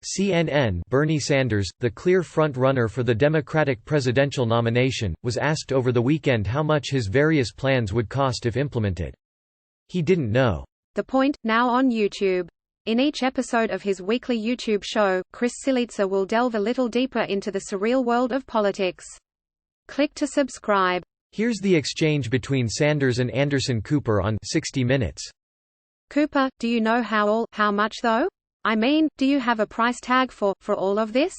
CNN Bernie Sanders, the clear front-runner for the Democratic presidential nomination, was asked over the weekend how much his various plans would cost if implemented. He didn't know. The Point, now on YouTube. In each episode of his weekly YouTube show, Chris Cillizza will delve a little deeper into the surreal world of politics. Click to subscribe. Here's the exchange between Sanders and Anderson Cooper on 60 Minutes. Cooper, do you know how much though? I mean, do you have a price tag for all of this?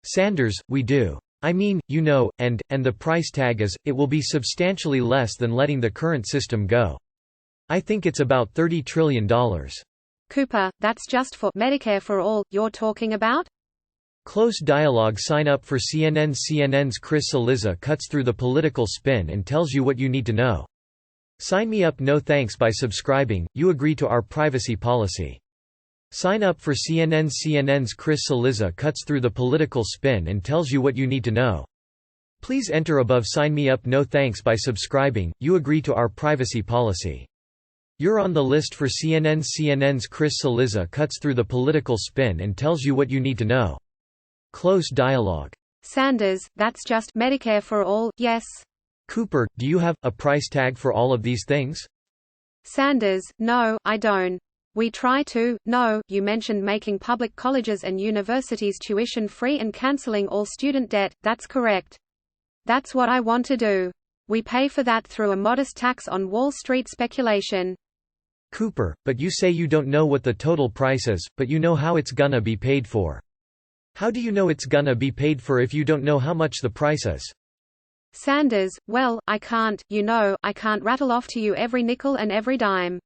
Sanders, we do. I mean, you know, and the price tag is, it will be substantially less than letting the current system go. I think it's about $30 trillion. Cooper, that's just for Medicare for all you're talking about? Close dialogue. Sign up for CNN. CNN's Chris Cillizza cuts through the political spin and tells you what you need to know. Sign me up. No thanks. By subscribing, you agree to our privacy policy. Sign up for CNN. CNN's Chris Cillizza cuts through the political spin and tells you what you need to know. Please enter above. Sign me up. No thanks. By subscribing, you agree to our privacy policy. You're on the list for CNN. CNN's Chris Cillizza cuts through the political spin and tells you what you need to know. Close dialogue. Sanders, that's just Medicare for all, yes. Cooper, do you have a price tag for all of these things? Sanders, no, I don't. We try to. No, you mentioned making public colleges and universities tuition free and canceling all student debt. That's correct. That's what I want to do. We pay for that through a modest tax on Wall Street speculation. Cooper, but you say you don't know what the total price is, but you know how it's gonna be paid for. How do you know it's gonna be paid for if you don't know how much the price is? Sanders, well, I can't rattle off to you every nickel and every dime.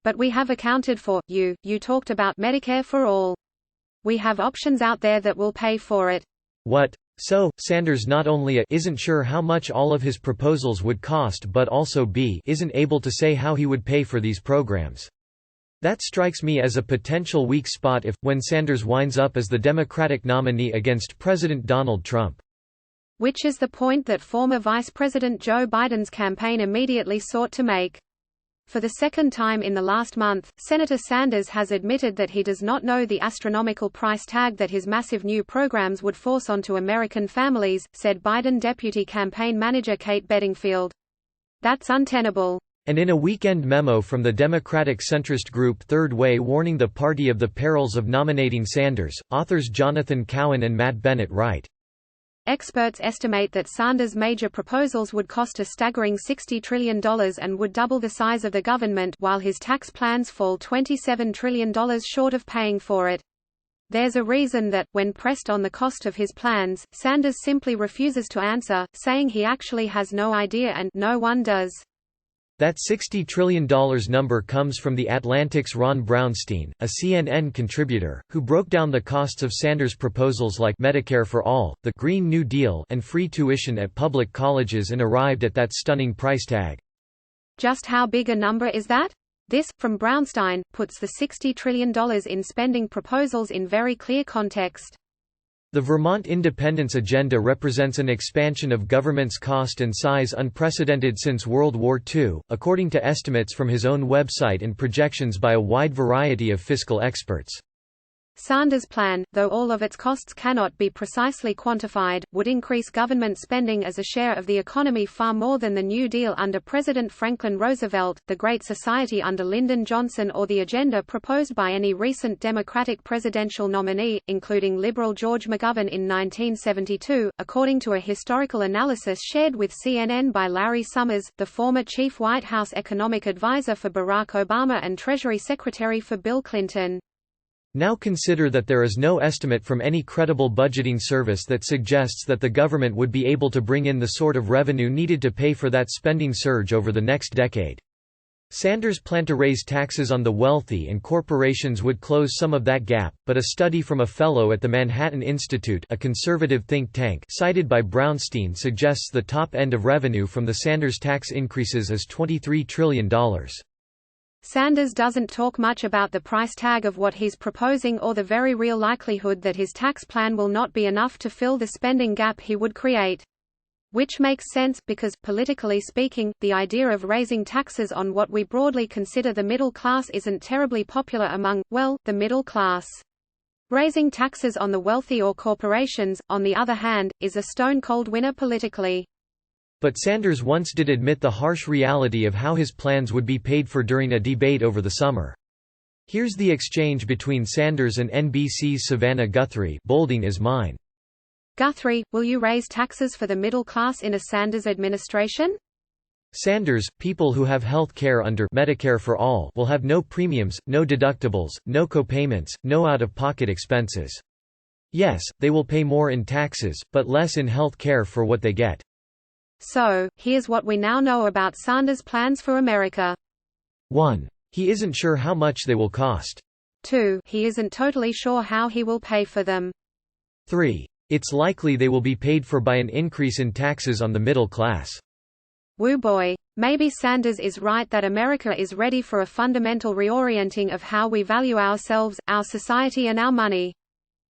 But we have accounted for, you talked about Medicare for all. We have options out there that will pay for it. What? So, Sanders not only isn't sure how much all of his proposals would cost but also isn't able to say how he would pay for these programs. That strikes me as a potential weak spot when Sanders winds up as the Democratic nominee against President Donald Trump. Which is the point that former Vice President Joe Biden's campaign immediately sought to make. For the second time in the last month, Senator Sanders has admitted that he does not know the astronomical price tag that his massive new programs would force onto American families, said Biden Deputy Campaign Manager Kate Bedingfield. That's untenable. And in a weekend memo from the Democratic centrist group Third Way warning the party of the perils of nominating Sanders, authors Jonathan Cowan and Matt Bennett write, experts estimate that Sanders' major proposals would cost a staggering $60 trillion and would double the size of the government, while his tax plans fall $27 trillion short of paying for it. There's a reason that, when pressed on the cost of his plans, Sanders simply refuses to answer, saying he actually has no idea and no one does. That $60 trillion number comes from The Atlantic's Ron Brownstein, a CNN contributor, who broke down the costs of Sanders' proposals like Medicare for All, the Green New Deal, and free tuition at public colleges and arrived at that stunning price tag. Just how big a number is that? This, from Brownstein, puts the $60 trillion in spending proposals in very clear context. The Vermont Independence Agenda represents an expansion of government's cost and size unprecedented since World War II, according to estimates from his own website and projections by a wide variety of fiscal experts. Sanders' plan, though all of its costs cannot be precisely quantified, would increase government spending as a share of the economy far more than the New Deal under President Franklin Roosevelt, the Great Society under Lyndon Johnson, or the agenda proposed by any recent Democratic presidential nominee, including liberal George McGovern in 1972, according to a historical analysis shared with CNN by Larry Summers, the former chief White House economic advisor for Barack Obama and Treasury Secretary for Bill Clinton. Now consider that there is no estimate from any credible budgeting service that suggests that the government would be able to bring in the sort of revenue needed to pay for that spending surge over the next decade. Sanders' plan to raise taxes on the wealthy and corporations would close some of that gap, but a study from a fellow at the Manhattan Institute, a conservative think tank, cited by Brownstein suggests the top end of revenue from the Sanders tax increases is $23 trillion. Sanders doesn't talk much about the price tag of what he's proposing or the very real likelihood that his tax plan will not be enough to fill the spending gap he would create. Which makes sense, because, politically speaking, the idea of raising taxes on what we broadly consider the middle class isn't terribly popular among, well, the middle class. Raising taxes on the wealthy or corporations, on the other hand, is a stone-cold winner politically. But Sanders once did admit the harsh reality of how his plans would be paid for during a debate over the summer. Here's the exchange between Sanders and NBC's Savannah Guthrie. Bolding is mine. Guthrie, will you raise taxes for the middle class in a Sanders administration? Sanders, people who have health care under Medicare for All will have no premiums, no deductibles, no copayments, no out-of-pocket expenses. Yes, they will pay more in taxes, but less in health care for what they get. So, here's what we now know about Sanders' plans for America. 1. He isn't sure how much they will cost. 2. He isn't totally sure how he will pay for them. 3. It's likely they will be paid for by an increase in taxes on the middle class. Woo boy. Maybe Sanders is right that America is ready for a fundamental reorienting of how we value ourselves, our society and our money.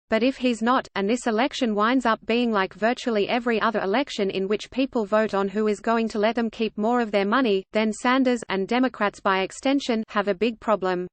But if he's not, and this election winds up being like virtually every other election in which people vote on who is going to let them keep more of their money, then Sanders, and Democrats by extension, have a big problem.